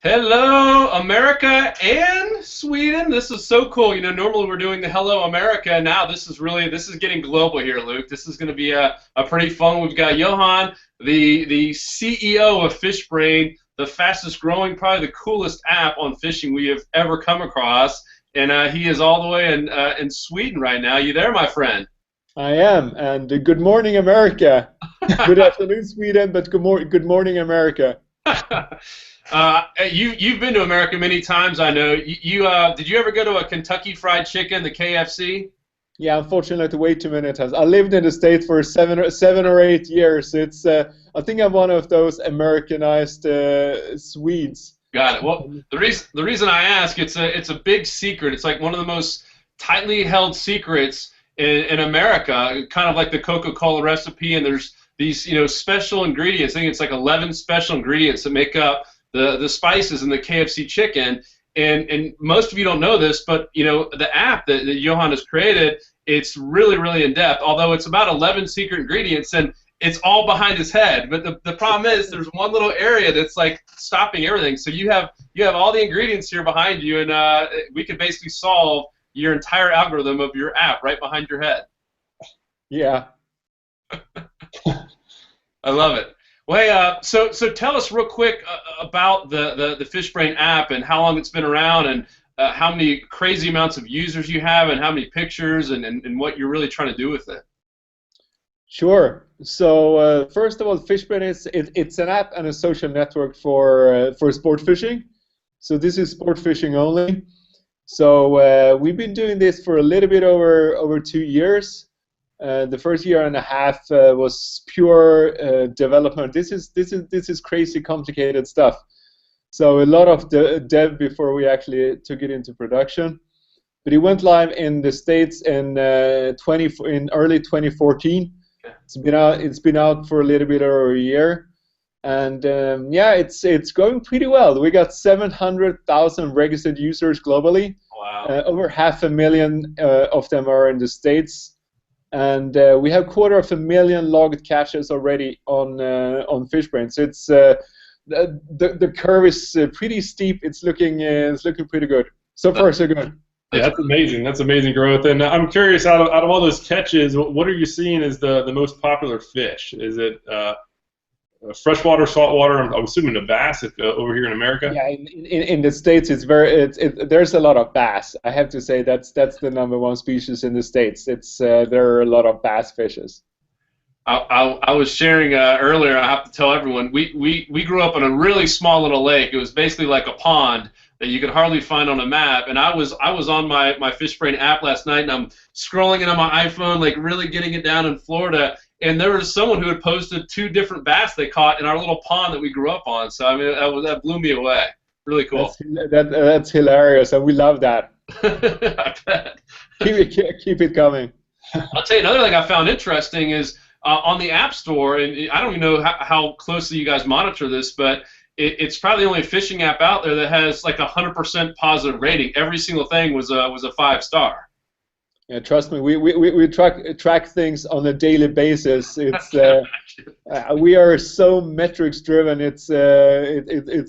Hello, America and Sweden. This is so cool. Normally we're doing the Hello America, and now this is getting global here, Luke. This is going to be a pretty fun. We've got Johan, the CEO of FishBrain, the fastest growing, probably the coolest app on fishing we have ever come across, and he is all the way in Sweden right now. You there, my friend? I am, and good morning, America. Good afternoon, Sweden, but good morning, America. You've been to America many times, I know. Did you ever go to a Kentucky Fried Chicken, the KFC? Yeah, unfortunately, way too many times. I lived in the States for seven or 8 years. I think I'm one of those Americanized Swedes. Got it. Well, the reason I ask, it's a big secret. It's like one of the most tightly held secrets in America, kind of like the Coca-Cola recipe. And there's these special ingredients. I think it's like 11 special ingredients that make up the spices in the KFC chicken. And most of you don't know this, but the app that Johan has created, it's really in depth. Although it's about 11 secret ingredients, and it's all behind his head. But the problem is there's one little area that's like stopping everything. So you have all the ingredients here behind you, and we could basically solve your entire algorithm of your app right behind your head. Yeah. I love it. Well, hey, so tell us real quick about the FishBrain app and how long it's been around, and how many crazy amounts of users you have, and how many pictures, and what you're really trying to do with it. Sure. So first of all, FishBrain it's an app and a social network for sport fishing. So this is sport fishing only. So we've been doing this for a little bit over 2 years. The first year and a half was pure development. This is crazy complicated stuff. So a lot of dev before we actually took it into production. But it went live in the States in early 2014. It's been out for a little bit over a year, and yeah, it's going pretty well. We got 700,000 registered users globally. Wow. Over 500,000 of them are in the States. And we have 250,000 logged caches already on FishBrain. So it's the curve is pretty steep. It's looking pretty good. So far, so good. Yeah, that's amazing. That's amazing growth. And I'm curious, out of all those catches, what are you seeing as the most popular fish? Is it freshwater, saltwater? I'm assuming the bass over here in America. Yeah, in the States, there's a lot of bass. I have to say that's the #1 species in the States. There are a lot of bass fishes. I was sharing earlier. I have to tell everyone we grew up on a really small little lake. It was basically like a pond that you could hardly find on a map. And I was on my FishBrain app last night, and I'm scrolling it on my iPhone, like really getting it down in Florida. And there was someone who had posted 2 different bass they caught in our little pond that we grew up on. So I mean, that blew me away. Really cool. That's hilarious, and we love that. I bet. Keep it coming. I'll tell you another thing I found interesting is on the App Store, and I don't even know how closely you guys monitor this, but it's probably the only fishing app out there that has like 100% positive rating. Every single thing was a 5-star. Yeah, trust me, we track things on a daily basis. It's we are so metrics driven. It's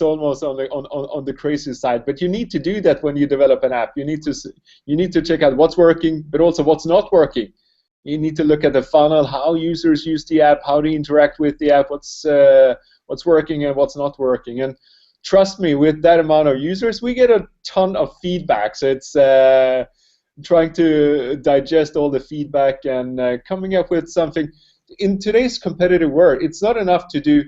almost on the crazy side. But you need to do that when you develop an app. You need to check out what's working, but also what's not working. You need to look at the funnel, how users use the app, how they interact with the app, what's working and what's not working. And trust me, with that amount of users, we get a ton of feedback. So it's trying to digest all the feedback and coming up with something. In today's competitive world, it's not enough to do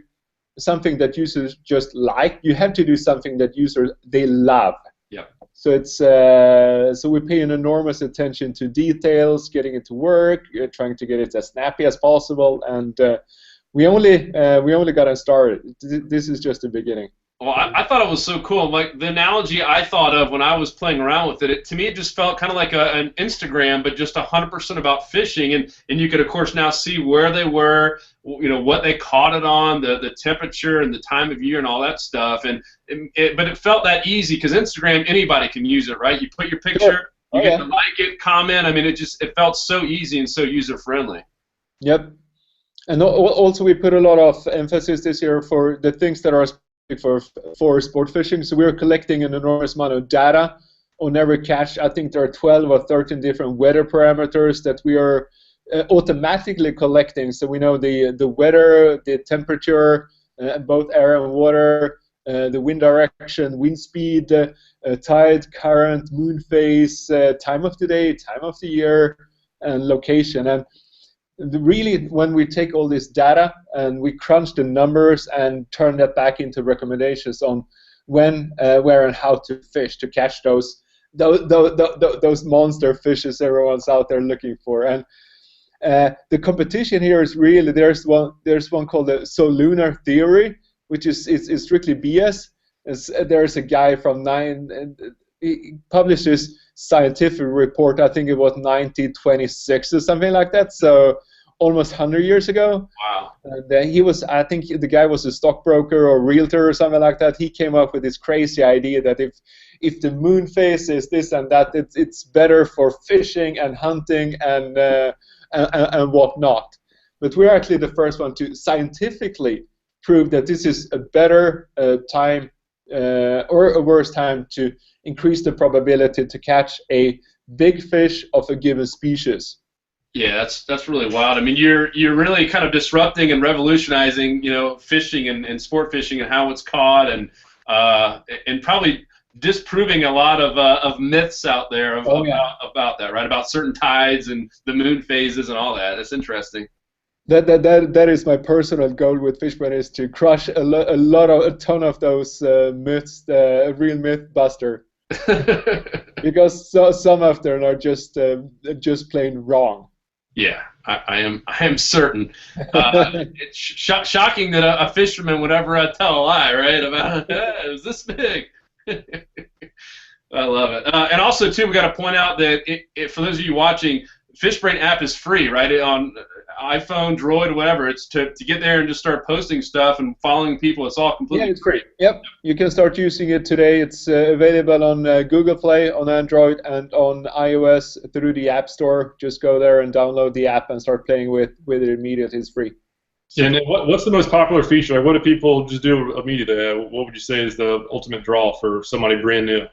something that users just like. You have to do something that users they love. Yeah. So it's so we pay an enormous attention to details, getting it to work, trying to get it as snappy as possible, and we only got started. This is just the beginning. Well, I thought it was so cool. Like the analogy I thought of when I was playing around with it, to me it just felt kind of like an Instagram, but just 100% about fishing. And you could of course now see where they were, what they caught it on, the temperature and the time of year and all that stuff. But it felt that easy because Instagram, anybody can use it, right? You put your picture, you get to like it, comment. I mean, it felt so easy and so user friendly. Yep. And also we put a lot of emphasis this year for the things that are for sport fishing. So we're collecting an enormous amount of data on every catch. I think there are 12 or 13 different weather parameters that we are automatically collecting. So we know the weather, the temperature, both air and water, the wind direction, wind speed, tide, current, moon phase, time of the day, time of the year, and location. And really, when we take all this data and we crunch the numbers and turn that back into recommendations on when, where, and how to fish to catch those monster fishes everyone's out there looking for. And the competition here is really, there's one called the Solunar theory, which is strictly BS. There's a guy from he published this scientific report, I think it was 1926 or something like that, so almost 100 years ago. Wow. And he was, I think the guy was a stockbroker or realtor or something like that. He came up with this crazy idea that if the moon phase is this and that, it's better for fishing and hunting and whatnot. But we're actually the first one to scientifically prove that this is a better time or a worse time to increase the probability to catch a big fish of a given species. Yeah, that's really wild. I mean, you're really kind of disrupting and revolutionizing, fishing and sport fishing and how it's caught, and probably disproving a lot of myths out there about that, right? About certain tides and the moon phases and all that. That's interesting. That is my personal goal with FishBrain, is to crush a ton of those myths, the real myth buster, because some of them are just plain wrong. Yeah, I am certain. It's shocking that a fisherman would ever tell a lie, right? About it was this big. I love it. And also, too, we got to point out that for those of you watching, FishBrain app is free, right? On iPhone, Droid, whatever. It's to get there and just start posting stuff and following people. It's all completely free. Yep, you can start using it today. It's available on Google Play, on Android, and on iOS through the App Store. Just go there and download the app and start playing with it immediately. It's free. And what's the most popular feature? Like, what do people just do immediately? What would you say is the ultimate draw for somebody brand new?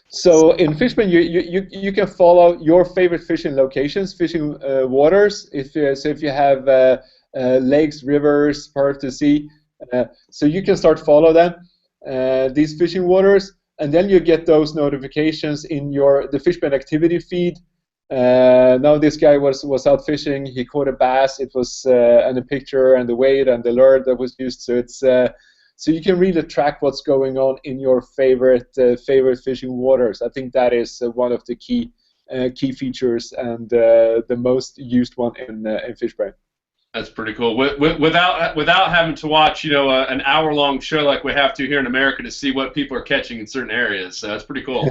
So in FishBrain, you can follow your favorite fishing locations, fishing waters. If you have lakes, rivers, parts to sea, so you can start follow them, these fishing waters, and then you get those notifications in the FishBrain activity feed. Now this guy was out fishing. He caught a bass. It was and the picture and the weight and the lure that was used. So it's so you can really track what's going on in your favorite fishing waters. I think that is one of the key features and the most used one in FishBrain. That's pretty cool. Without having to watch, an hour-long show like we have to here in America to see what people are catching in certain areas. So that's pretty cool.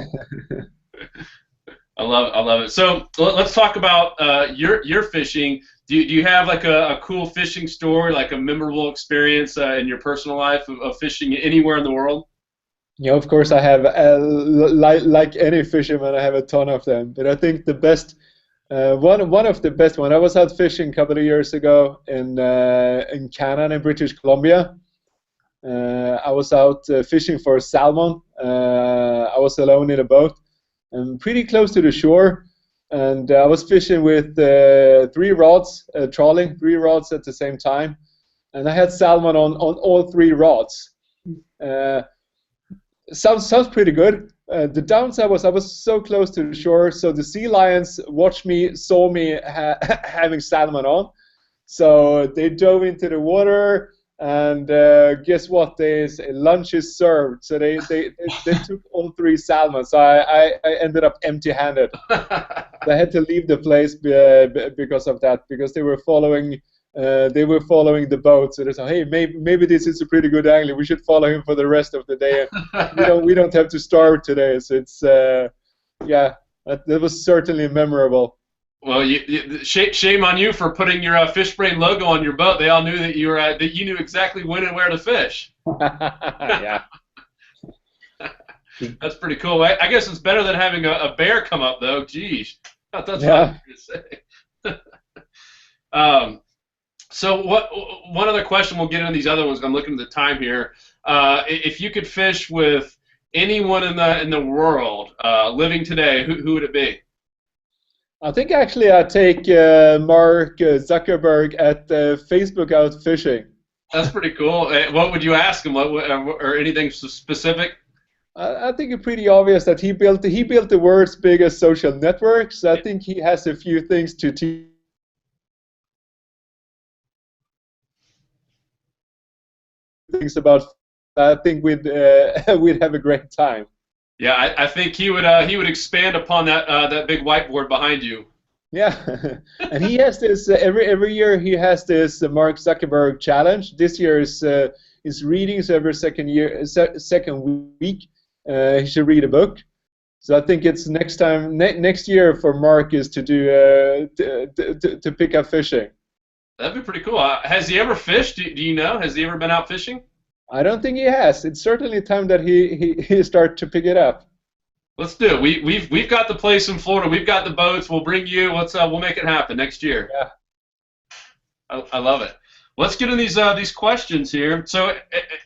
I love it. So let's talk about your fishing. Do you have like a cool fishing story, like a memorable experience in your personal life of fishing anywhere in the world? Yeah, of course I have. Like any fisherman, I have a ton of them. But I think the best, one of the best one. I was out fishing a couple of years ago in Canada, in British Columbia. I was out fishing for salmon. I was alone in a boat, and pretty close to the shore. And I was fishing with 3 rods, trawling 3 rods at the same time, and I had salmon on all 3 rods. Sounds pretty good. The downside was I was so close to the shore, so the sea lions saw me having salmon on, so they dove into the water. And guess what? Lunch is served. So they took all 3 salmon. So I ended up empty-handed. I had to leave the place because of that, because they were following the boat. So they said, hey, maybe this is a pretty good angler. We should follow him for the rest of the day. We don't have to starve today. So it's yeah, that was certainly memorable. Well, shame on you for putting your FishBrain logo on your boat. They all knew that you knew exactly when and where to fish. Yeah. That's pretty cool. I guess it's better than having a bear come up, though. Geez, that's what I was going to say. So one other question, we'll get into these other ones. I'm looking at the time here. If you could fish with anyone in the world living today, who would it be? I think actually I take Mark Zuckerberg at Facebook out fishing. That's pretty cool. What would you ask him? Or anything specific? I think it's pretty obvious that he built the world's biggest social network. So I think he has a few things to teach things about. I think we'd we'd have a great time. Yeah, I think he would expand upon that big whiteboard behind you. Yeah, and he has this every year. He has this Mark Zuckerberg challenge. This year is reading. So every second week, he should read a book. So I think it's next year for Mark is to do to pick up fishing. That'd be pretty cool. Has he ever fished? Do you know? Has he ever been out fishing? I don't think he has. It's certainly time that he start to pick it up. Let's do it. We've got the place in Florida. We've got the boats. We'll bring you. We'll make it happen next year. Yeah. I love it. Let's get into these questions here. So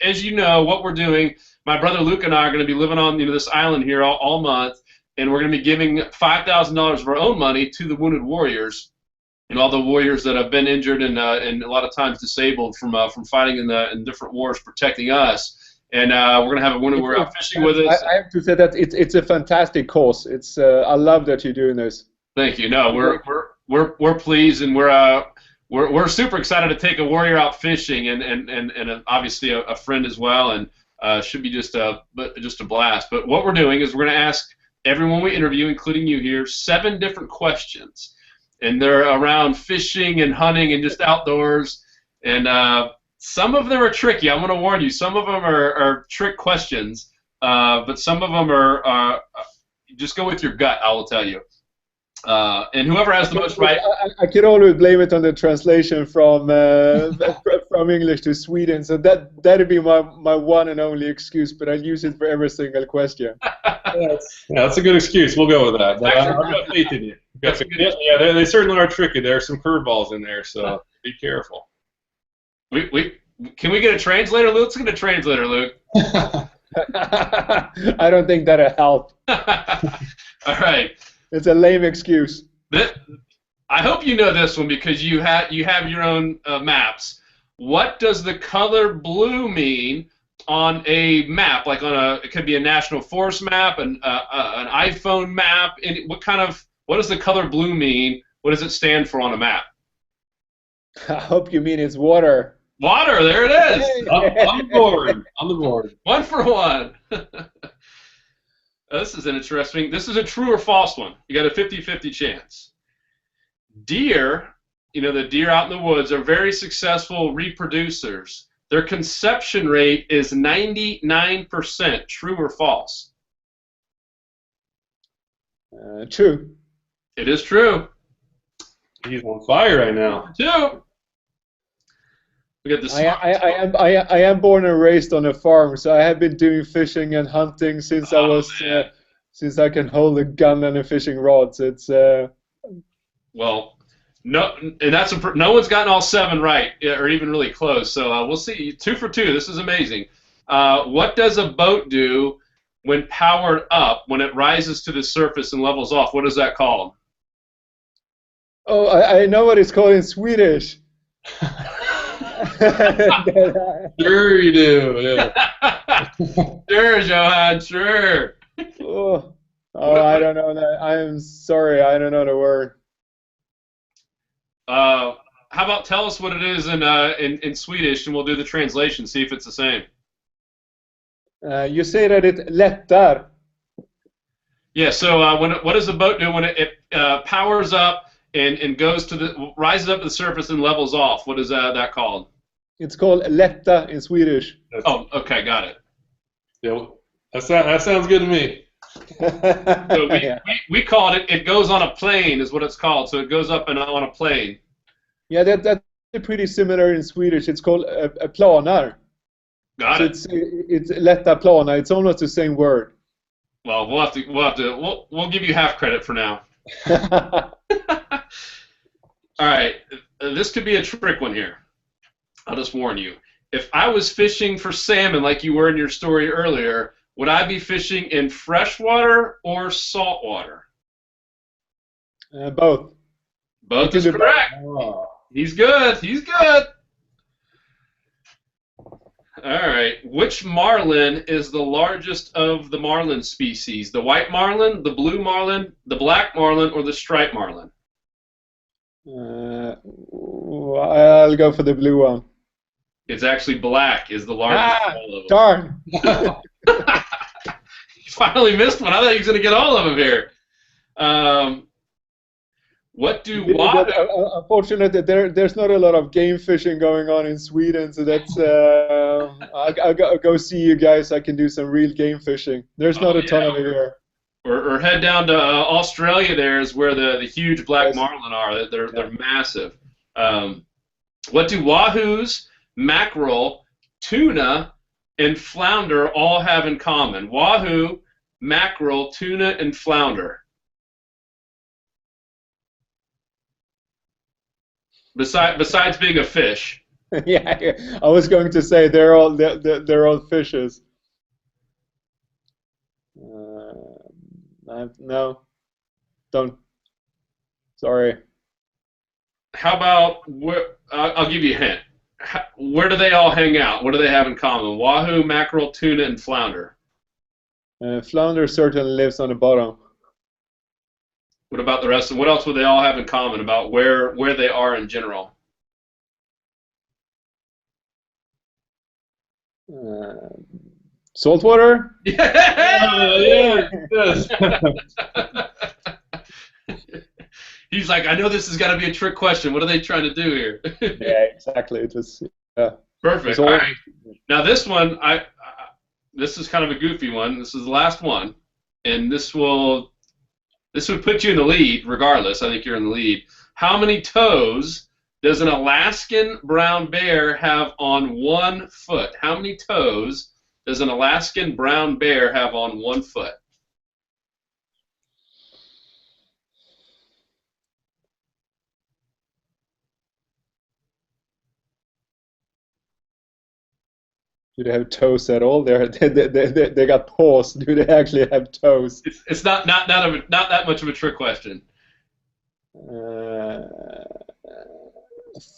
as you know, what we're doing, my brother Luke and I are going to be living on this island here all month, and we're going to be giving $5,000 of our own money to the wounded warriors and all the warriors that have been injured and a lot of times disabled from fighting in different wars, protecting us. And we're going to have a wounded warrior out fishing with us. I have to say that it's a fantastic cause. It's I love that you're doing this. Thank you. No, we're pleased, and we're super excited to take a warrior out fishing, and obviously a friend as well, and should be just a blast. But what we're doing is we're going to ask everyone we interview, including you here, 7 different questions, and they're around fishing and hunting and just outdoors, and some of them are tricky. I'm going to warn you. Some of them are trick questions, but some of them are just go with your gut. I will tell you. And whoever has the most right. I can always blame it on the translation from English to Sweden. So that'd be my one and only excuse. But I'll use it for every single question. That's a good excuse. We'll go with that. But I've got faith in you. Yeah, they certainly are tricky. There are some curveballs in there, so be careful. Can we get a translator, Luke? Let's get a translator, Luke. I don't think that'll help. All right. It's a lame excuse. I hope you know this one because you have your own maps. What does the color blue mean on a map? Like it could be a national forest map, an iPhone map. What does the color blue mean? What does it stand for on a map? I hope you mean it's water. Water, there it is. On the board. On the board. 1 for 1. This is an interesting. This is a true or false one. You got a 50-50 chance. Deer, the deer out in the woods are very successful reproducers. Their conception rate is 99%. True or false? True. It is true. He's on fire right now. 2. We got the I am born and raised on a farm, so I have been doing fishing and hunting since since I can hold a gun and a fishing rod. So it's well, no, and no one's gotten all 7 right or even really close. So we'll see. 2 for 2. This is amazing. What does a boat do when powered up? When it rises to the surface and levels off, what is that called? Oh, I know what it's called in Swedish. Sure you do. Yeah. Sure, Johan. Sure. Oh, I don't know that. I'm sorry. I don't know the word. How about tell us what it is in Swedish, and we'll do the translation. See if it's the same. You say that it lättar. Yeah. So what does the boat do when it powers up and goes rises up to the surface and levels off? What is that called? It's called lätta in Swedish. Oh, okay, got it. Yeah, that sounds good to me. So we call it. It goes on a plane, is what it's called. So it goes up on a plane. Yeah, that's pretty similar in Swedish. It's called a planar. Got it. It's lätta plana. It's almost the same word. Well, we'll give you half credit for now. All right. this could be a trick one here. I'll just warn you. If I was fishing for salmon like you were in your story earlier, would I be fishing in freshwater or saltwater? Both. Both is correct. Oh. He's good. He's good. All right. Which marlin is the largest of the marlin species? The white marlin, the blue marlin, the black marlin, or the striped marlin? I'll go for the blue one. It's actually black is the largest of all of them. Darn. You finally missed one. I thought he was going to get all of them here. What do Unfortunately, there's not a lot of game fishing going on in Sweden, so that's I'll go see you guys. I can do some real game fishing. There's not a ton of it here. Or head down to Australia. There is where the huge black marlin are. They're massive. What do wahoos, mackerel, tuna, and flounder all have in common? Wahoo, mackerel, tuna, and flounder. Besides being a fish. Yeah, I was going to say they're all fishes. No, don't. Sorry. How about I'll give you a hint. Where do they all hang out? What do they have in common? Wahoo, mackerel, tuna, and flounder. Flounder certainly lives on the bottom. What about the rest of them? What else would they all have in common about where they are in general? Saltwater? Yeah! Yes. He's like, I know this has got to be a trick question. What are they trying to do here? Yeah, exactly. It was perfect. All right. Now this one, this is kind of a goofy one. This is the last one, and this would put you in the lead, regardless. I think you're in the lead. How many toes does an Alaskan brown bear have on 1 foot? How many toes does an Alaskan brown bear have on 1 foot? Do they have toes at all? They got paws. Do they actually have toes? It's not that much of a trick question.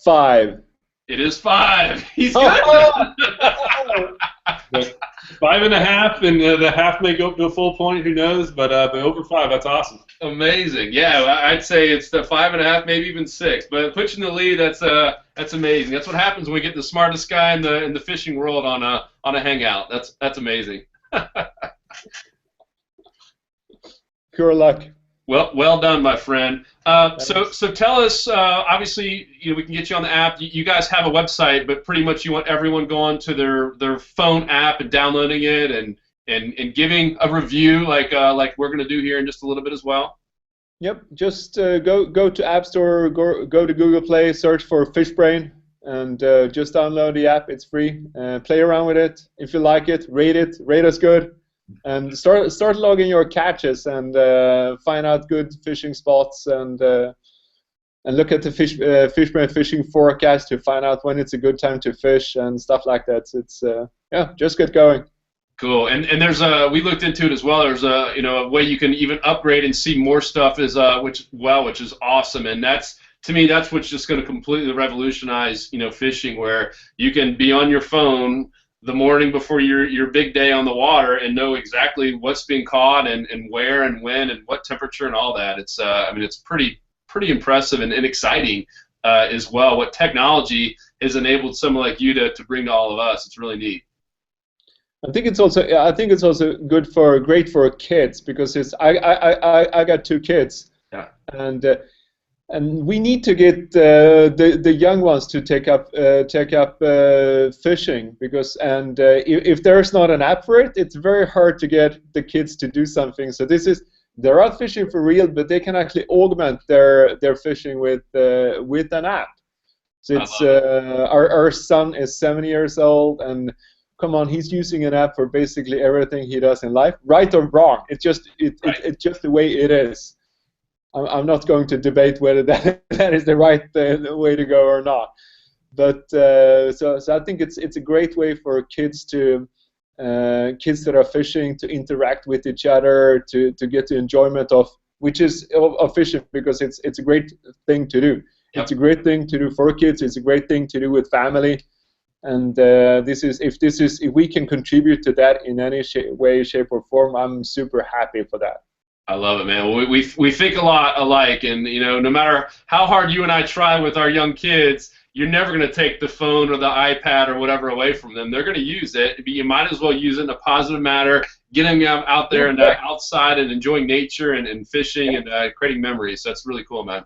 5. It is 5. He's good. 5.5, and the half may go up to a full point. Who knows? But over 5, that's awesome. Amazing. Yeah, I'd say it's the 5.5, maybe even 6. But it puts you in the lead. That's amazing. That's what happens when we get the smartest guy in the fishing world on a hangout. That's amazing. Pure luck. Well done, my friend. So tell us. Obviously, we can get you on the app. You guys have a website, but pretty much you want everyone going to their phone app and downloading it and giving a review, like we're going to do here in just a little bit as well. Yep. Just go to App Store, go to Google Play, search for FishBrain, and just download the app. It's free. Play around with it. If you like it, rate us good. And start logging your catches and find out good fishing spots and look at the FishBrain fishing forecast to find out when it's a good time to fish and stuff like that. So it's just get going. Cool. And there's we looked into it as well. There's a way you can even upgrade and see more stuff which is awesome. And to me that's what's just going to completely revolutionize fishing, where you can be on your phone the morning before your big day on the water and know exactly what's being caught and where and when and what temperature and all that. It's it's pretty impressive and exciting as well. What technology has enabled someone like you to bring to all of us. It's really neat. I think it's also great for kids, because I got 2 kids. Yeah. And we need to get the young ones to take up fishing, because if there's not an app for it, it's very hard to get the kids to do something. So they're out fishing for real, but they can actually augment their fishing with an app. So it's our son is 7 years old, and come on, he's using an app for basically everything he does in life, right or wrong. It's just the way it is. I'm not going to debate whether that is the right way to go or not. But so I think it's a great way for kids kids that are fishing to interact with each other, to get the enjoyment of fishing, because it's a great thing to do. Yep. It's a great thing to do for kids. It's a great thing to do with family. And if we can contribute to that in any way, shape, or form, I'm super happy for that. I love it, man. Well, we think a lot alike, and no matter how hard you and I try with our young kids, you're never going to take the phone or the iPad or whatever away from them. They're going to use it. You might as well use it in a positive manner, getting them out there and outside and enjoying nature and fishing and creating memories. So that's really cool, man.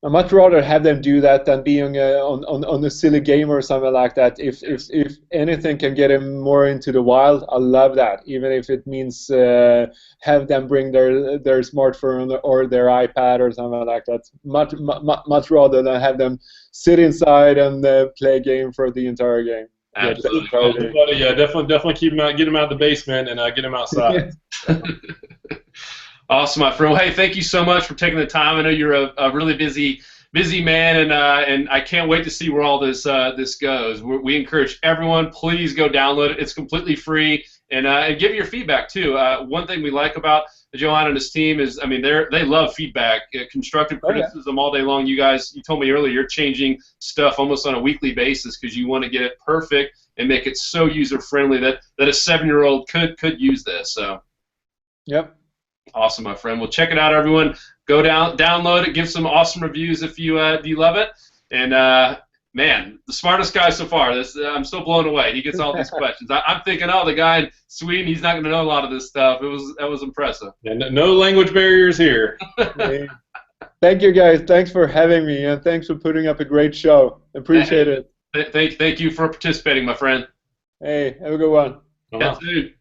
I'd much rather have them do that than being on a silly game or something like that. If anything can get them more into the wild, I love that. Even if it means have them bring their smartphone or their iPad or something like that. Much rather than have them sit inside and play a game for the entire game. Absolutely. Yeah, definitely keep them out, get them out of the basement, and get them outside. Awesome, my friend. Well, hey, thank you so much for taking the time. I know you're a really busy man, and I can't wait to see where all this goes. We encourage everyone, please go download it. It's completely free, and give your feedback too. One thing we like about Johan and his team is, I mean, they love feedback, constructive criticism all day long. You guys, you told me earlier, you're changing stuff almost on a weekly basis because you want to get it perfect and make it so user friendly that a 7-year-old could use this. So. Yep. Awesome, my friend. Well, check it out, everyone. Go download it, give some awesome reviews if you love it. And man, the smartest guy so far. I'm so blown away. He gets all these questions. I'm thinking, the guy in Sweden, he's not going to know a lot of this stuff. That was impressive. Yeah, no language barriers here. Thank you, guys. Thanks for having me, and thanks for putting up a great show. Appreciate it. Thank you for participating, my friend. Hey, have a good one. Yeah, dude.